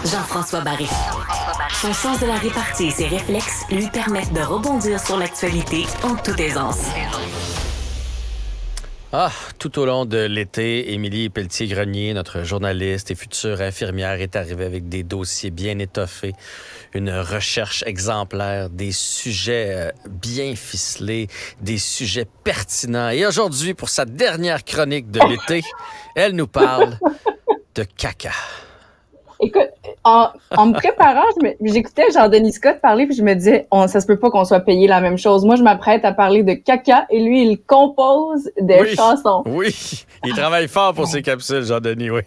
Jean-François Barry. Son sens de la répartie et ses réflexes lui permettent de rebondir sur l'actualité en toute aisance. Tout au long de l'été, Émilie Pelletier-Grenier, notre journaliste et future infirmière, est arrivée avec des dossiers bien étoffés, une recherche exemplaire, des sujets bien ficelés, des sujets pertinents. Et aujourd'hui, pour sa dernière chronique de l'été, elle nous parle de caca. Écoute, en me préparant, j'écoutais Jean-Denis Scott parler, puis je me disais, ça se peut pas qu'on soit payé la même chose. Moi, je m'apprête à parler de caca, et lui, il compose des chansons. Oui, il travaille fort pour ses capsules, Jean-Denis, oui.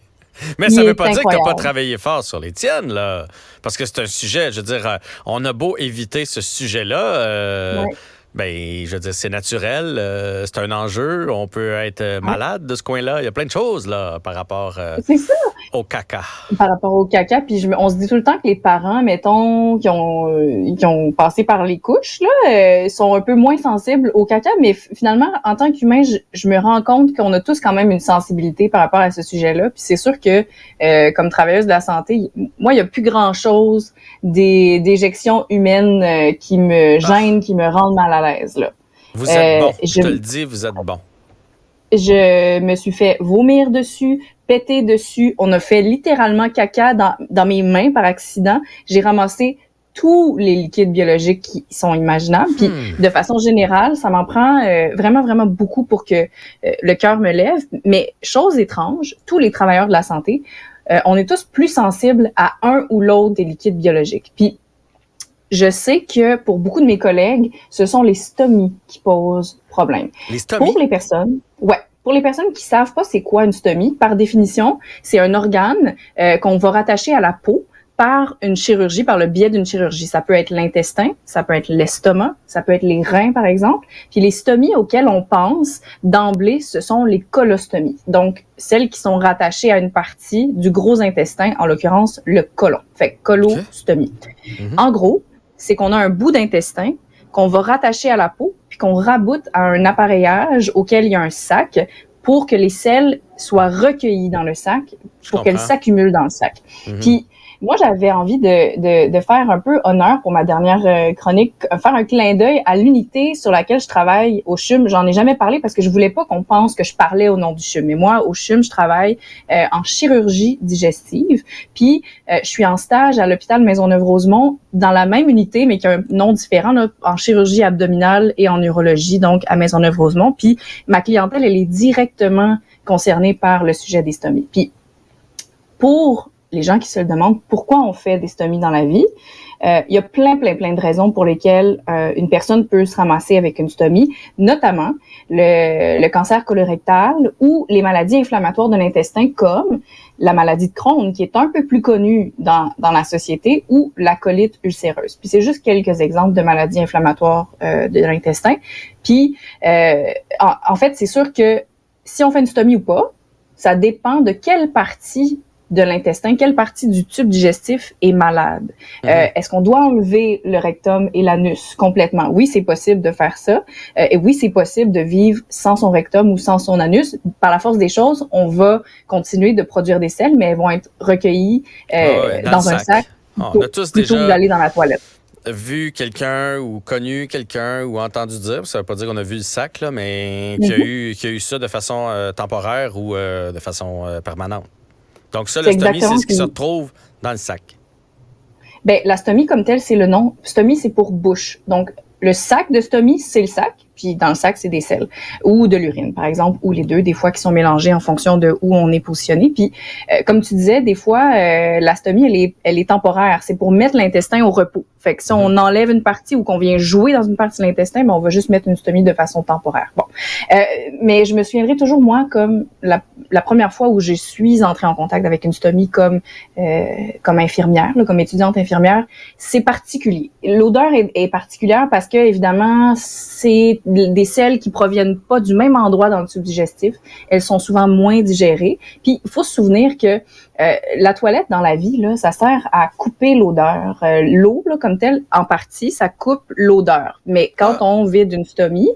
Mais ça veut pas dire que t'as pas travaillé fort sur les tiennes, là. Parce que c'est un sujet, je veux dire, on a beau éviter ce sujet-là, je veux dire, c'est naturel, c'est un enjeu, on peut être malade de ce coin-là. Il y a plein de choses, là, par rapport au caca. Par rapport au caca, puis on se dit tout le temps que les parents, mettons, qui ont passé par les couches, là, sont un peu moins sensibles au caca, mais finalement, en tant qu'humain, je me rends compte qu'on a tous quand même une sensibilité par rapport à ce sujet-là, puis c'est sûr que, comme travailleuse de la santé, moi, il y a plus grand-chose d'éjections humaines qui me gênent, qui me rendent mal à l'aise, là. Vous êtes bon, je te le dis, vous êtes bon. Je me suis fait vomir dessus, péter dessus. On a fait littéralement caca dans mes mains par accident. J'ai ramassé tous les liquides biologiques qui sont imaginables. Puis, de façon générale, ça m'en prend vraiment, vraiment beaucoup pour que le cœur me lève. Mais chose étrange, tous les travailleurs de la santé, on est tous plus sensibles à un ou l'autre des liquides biologiques. Puis, je sais que pour beaucoup de mes collègues, ce sont les stomies qui posent problème. Les stomies? Pour les personnes qui savent pas c'est quoi une stomie, par définition, c'est un organe qu'on va rattacher à la peau par une chirurgie, par le biais d'une chirurgie. Ça peut être l'intestin, ça peut être l'estomac, ça peut être les reins, par exemple. Puis les stomies auxquelles on pense d'emblée, ce sont les colostomies. Donc, celles qui sont rattachées à une partie du gros intestin, en l'occurrence, le côlon. Fait colostomie. Okay. En gros, c'est qu'on a un bout d'intestin qu'on va rattacher à la peau, puis qu'on raboute à un appareillage auquel il y a un sac pour que les selles soient recueillies dans le sac, pour qu'elles s'accumulent dans le sac. Puis, moi, j'avais envie de faire un peu honneur pour ma dernière chronique, faire un clin d'œil à l'unité sur laquelle je travaille au CHUM. J'en ai jamais parlé parce que je voulais pas qu'on pense que je parlais au nom du CHUM. Mais moi, au CHUM, je travaille en chirurgie digestive. Puis, je suis en stage à l'hôpital Maisonneuve-Rosemont dans la même unité, mais qui a un nom différent, là, en chirurgie abdominale et en urologie, donc à Maisonneuve-Rosemont. Puis, ma clientèle, elle est directement concernée par le sujet des stomies. Puis, pour les gens qui se le demandent pourquoi on fait des stomies dans la vie, il y a plein de raisons pour lesquelles une personne peut se ramasser avec une stomie, notamment le cancer colorectal ou les maladies inflammatoires de l'intestin comme la maladie de Crohn, qui est un peu plus connue dans la société, ou la colite ulcéreuse. Puis c'est juste quelques exemples de maladies inflammatoires de l'intestin. Puis, en fait, c'est sûr que si on fait une stomie ou pas, ça dépend de quelle partie de l'intestin, quelle partie du tube digestif est malade. Est-ce qu'on doit enlever le rectum et l'anus complètement? Oui, c'est possible de faire ça. Et oui, c'est possible de vivre sans son rectum ou sans son anus. Par la force des choses, on va continuer de produire des selles, mais elles vont être recueillies dans un sac plutôt que d'aller dans la toilette. Vu quelqu'un ou connu quelqu'un ou entendu dire, ça veut pas dire qu'on a vu le sac, là, mais qui a eu ça de façon temporaire ou de façon permanente. Donc ça, la stomie, c'est ce qui se retrouve dans le sac. Ben, la stomie comme telle, c'est le nom. Stomie, c'est pour bouche. Donc, le sac de stomie, c'est le sac. Puis dans le sac, c'est des selles ou de l'urine, par exemple, ou les deux, des fois, qui sont mélangés en fonction de où on est positionné. Puis, comme tu disais, des fois, la stomie, elle est temporaire. C'est pour mettre l'intestin au repos. Fait que si on enlève une partie ou qu'on vient jouer dans une partie de l'intestin, ben on va juste mettre une stomie de façon temporaire. Bon, mais je me souviendrai toujours, moi, comme la première fois où je suis entrée en contact avec une stomie comme infirmière, là, comme étudiante infirmière, c'est particulier. L'odeur est particulière parce que, évidemment, c'est des selles qui proviennent pas du même endroit dans le tube digestif. Elles sont souvent moins digérées. Puis, il faut se souvenir que la toilette dans la vie, là, ça sert à couper l'odeur. L'eau, là, comme telle, en partie, ça coupe l'odeur. Mais quand on vide une stomie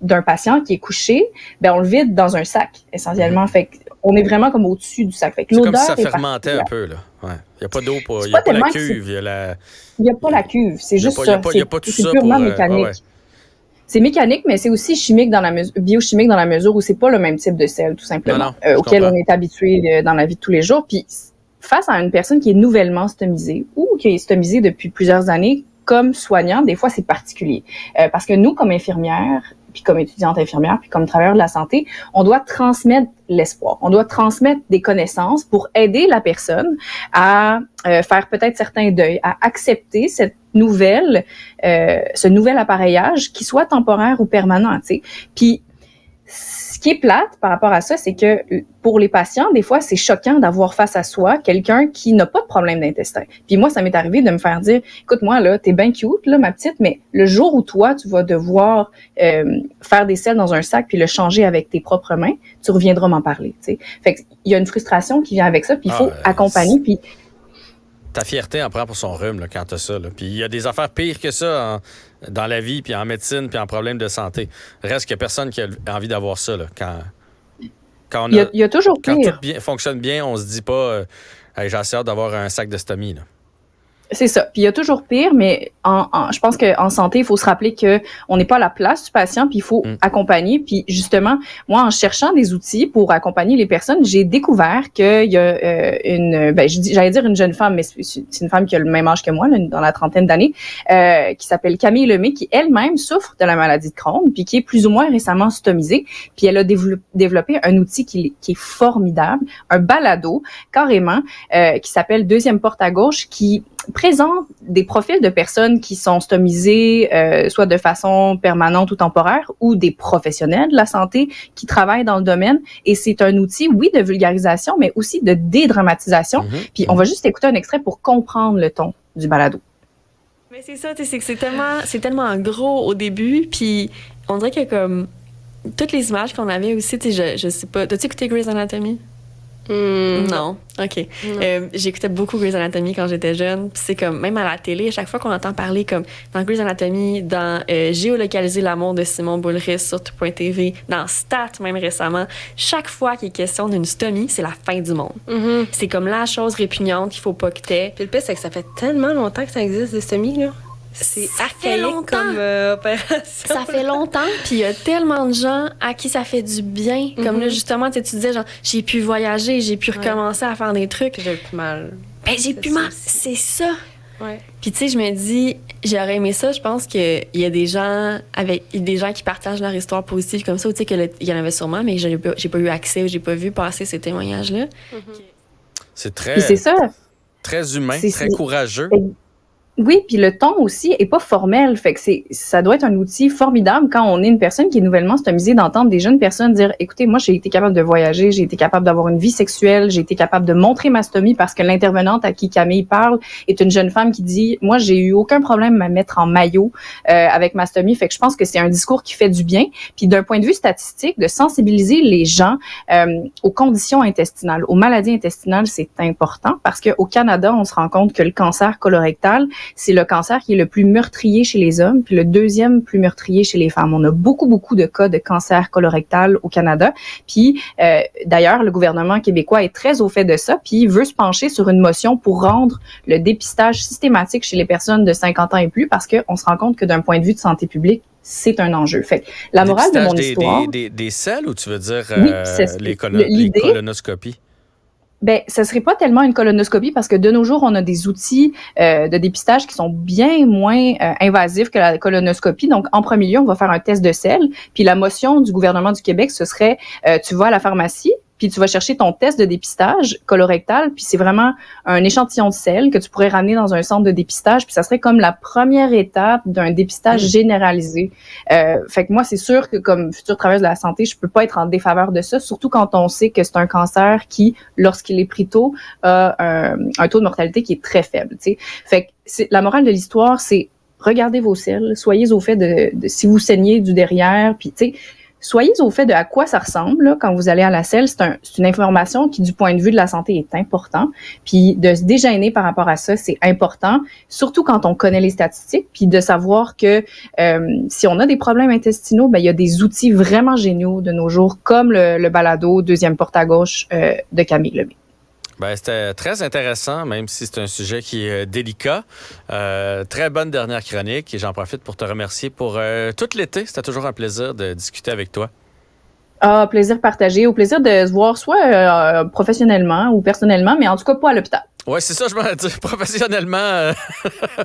d'un patient qui est couché, ben on le vide dans un sac, essentiellement. Fait on est vraiment comme au-dessus du sac. Fait que C'est comme l'odeur si ça est fermentait un particulière. peu, là. Ouais. Il n'y a pas d'eau, il C'est n'y a pas pas la tellement que cuve, il y a la... il y a pas la cuve, c'est juste ça. Il y a pas tout C'est ça purement pour... mécanique. ouais. C'est mécanique, mais c'est aussi chimique dans la mesure, biochimique dans la mesure où c'est pas le même type de sel, tout simplement, Non, je auquel comprends. on est habitué dans la vie de tous les jours. Puis face à une personne qui est nouvellement stomisée ou qui est stomisée depuis plusieurs années, comme soignant, des fois c'est particulier. Parce que nous, comme infirmières, puis comme étudiante infirmière, puis comme travailleur de la santé, on doit transmettre l'espoir. On doit transmettre des connaissances pour aider la personne à faire peut-être certains deuils, à accepter cette nouvelle, ce nouvel appareillage, qui soit temporaire ou permanent, tu sais. Puis ce qui est plate par rapport à ça, c'est que pour les patients, des fois, c'est choquant d'avoir face à soi quelqu'un qui n'a pas de problème d'intestin. Puis moi, ça m'est arrivé de me faire dire, écoute, moi, là, t'es bien cute, là, ma petite, mais le jour où toi, tu vas devoir faire des selles dans un sac puis le changer avec tes propres mains, tu reviendras m'en parler, tu sais. Fait qu'il y a une frustration qui vient avec ça, puis il faut accompagner, puis... Ta fierté en prend pour son rhume là, quand t'as ça. Là. Puis il y a des affaires pires que ça dans la vie, puis en médecine, puis en problème de santé. Reste qu'il n'y a personne qui a envie d'avoir ça. Là, quand il y a toujours quand pire. tout fonctionne bien, on se dit pas hey, j'ai assez hâte d'avoir un sac de stomie. Là. C'est ça. Puis il y a toujours pire, mais je pense qu'en santé, il faut se rappeler que on n'est pas à la place du patient, puis il faut accompagner. Puis justement, moi, en cherchant des outils pour accompagner les personnes, j'ai découvert qu'il y a j'allais dire une jeune femme, mais c'est une femme qui a le même âge que moi, là, dans la trentaine d'années, qui s'appelle Camille Lemay, qui elle-même souffre de la maladie de Crohn, puis qui est plus ou moins récemment stomisée. Puis elle a développé un outil qui est formidable, un balado, carrément, qui s'appelle Deuxième porte à gauche, qui présente des profils de personnes qui sont stomisées, soit de façon permanente ou temporaire, ou des professionnels de la santé qui travaillent dans le domaine. Et c'est un outil, oui, de vulgarisation, mais aussi de dédramatisation. Puis on va juste écouter un extrait pour comprendre le ton du balado. Mais c'est ça, c'est que c'est tellement gros au début, puis on dirait que comme toutes les images qu'on avait aussi, tu sais, je sais pas, t'as-tu écouté Grey's Anatomy? Non. OK. J'écoutais beaucoup Grey's Anatomy quand j'étais jeune. Puis c'est comme, même à la télé, à chaque fois qu'on entend parler, comme dans Grey's Anatomy, dans Géolocaliser l'amour de Simon Boulris sur Tout.tv, dans Stat, même récemment, chaque fois qu'il est question d'une stomie, c'est la fin du monde. C'est comme la chose répugnante qu'il faut pas que t'aies. Puis le pire, c'est que ça fait tellement longtemps que ça existe, des stomies, là. Ça fait longtemps. Comme opération. Ça fait longtemps, puis il y a tellement de gens à qui ça fait du bien. Comme là, justement, tu disais, genre, j'ai pu voyager, j'ai pu recommencer à faire des trucs. J'ai plus mal. Ben, j'ai plus mal. C'est ça. Ouais. Puis, tu sais, je me dis, j'aurais aimé ça. Je pense qu'il y a des gens qui partagent leur histoire positive comme ça, ou tu sais, qu'il y en avait sûrement, mais j'ai pas eu accès ou j'ai pas vu passer ces témoignages-là. C'est très. Puis c'est ça. Très humain, très courageux. Oui, puis le ton aussi est pas formel, fait que ça doit être un outil formidable quand on est une personne qui est nouvellement stomisée, d'entendre des jeunes personnes dire, écoutez, moi j'ai été capable de voyager, j'ai été capable d'avoir une vie sexuelle, j'ai été capable de montrer ma stomie, parce que l'intervenante à qui Camille parle est une jeune femme qui dit, moi j'ai eu aucun problème à mettre en maillot avec ma stomie, fait que je pense que c'est un discours qui fait du bien, puis d'un point de vue statistique, de sensibiliser les gens aux conditions intestinales, aux maladies intestinales, c'est important, parce qu'au Canada, on se rend compte que le cancer colorectal, c'est le cancer qui est le plus meurtrier chez les hommes, puis le deuxième plus meurtrier chez les femmes. On a beaucoup de cas de cancer colorectal au Canada. Puis d'ailleurs, le gouvernement québécois est très au fait de ça, puis veut se pencher sur une motion pour rendre le dépistage systématique chez les personnes de 50 ans et plus, parce qu'on se rend compte que d'un point de vue de santé publique, c'est un enjeu. Fait que la morale de mon histoire... Des selles, ou tu veux dire les colonoscopies? Ben, ça serait pas tellement une colonoscopie, parce que de nos jours, on a des outils de dépistage qui sont bien moins invasifs que la colonoscopie. Donc, en premier lieu, on va faire un test de sel. Puis la motion du gouvernement du Québec, ce serait, tu vas à la pharmacie, puis tu vas chercher ton test de dépistage colorectal, puis c'est vraiment un échantillon de sel que tu pourrais ramener dans un centre de dépistage, puis ça serait comme la première étape d'un dépistage généralisé. Fait que moi, c'est sûr que comme future travailleuse de la santé, je peux pas être en défaveur de ça, surtout quand on sait que c'est un cancer qui, lorsqu'il est pris tôt, a un taux de mortalité qui est très faible, tu sais. Fait que la morale de l'histoire, c'est regardez vos selles, soyez au fait de si vous saignez du derrière, puis tu sais, soyez au fait de à quoi ça ressemble là, quand vous allez à la selle. C'est une information qui, du point de vue de la santé, est important. Puis de se dégêner par rapport à ça, c'est important, surtout quand on connaît les statistiques, puis de savoir que si on a des problèmes intestinaux, ben il y a des outils vraiment géniaux de nos jours, comme le balado Deuxième porte à gauche de Camille Lemay. Ben, c'était très intéressant, même si c'est un sujet qui est délicat. Très bonne dernière chronique et j'en profite pour te remercier pour tout l'été. C'était toujours un plaisir de discuter avec toi. Ah, plaisir partagé, au plaisir de se voir soit professionnellement ou personnellement, mais en tout cas pas à l'hôpital. Oui, c'est ça, je me dis professionnellement,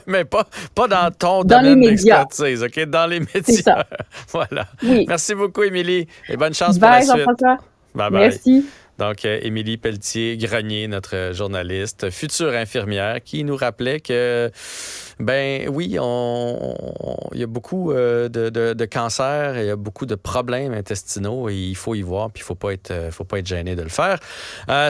mais pas dans ton domaine d'expertise, OK? Dans les médias. C'est ça. Voilà. Oui. Merci beaucoup, Émilie, et bonne chance Bye, pour la suite. Bye bye. Merci. Donc, Émilie Pelletier-Grenier, notre journaliste, future infirmière, qui nous rappelait que, ben oui, il y a beaucoup de cancers, il y a beaucoup de problèmes intestinaux et il faut y voir, puis il faut pas être gêné de le faire.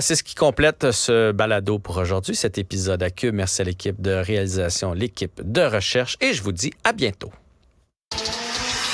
C'est ce qui complète ce balado pour aujourd'hui, cet épisode à Cube. Merci à l'équipe de réalisation, l'équipe de recherche et je vous dis à bientôt.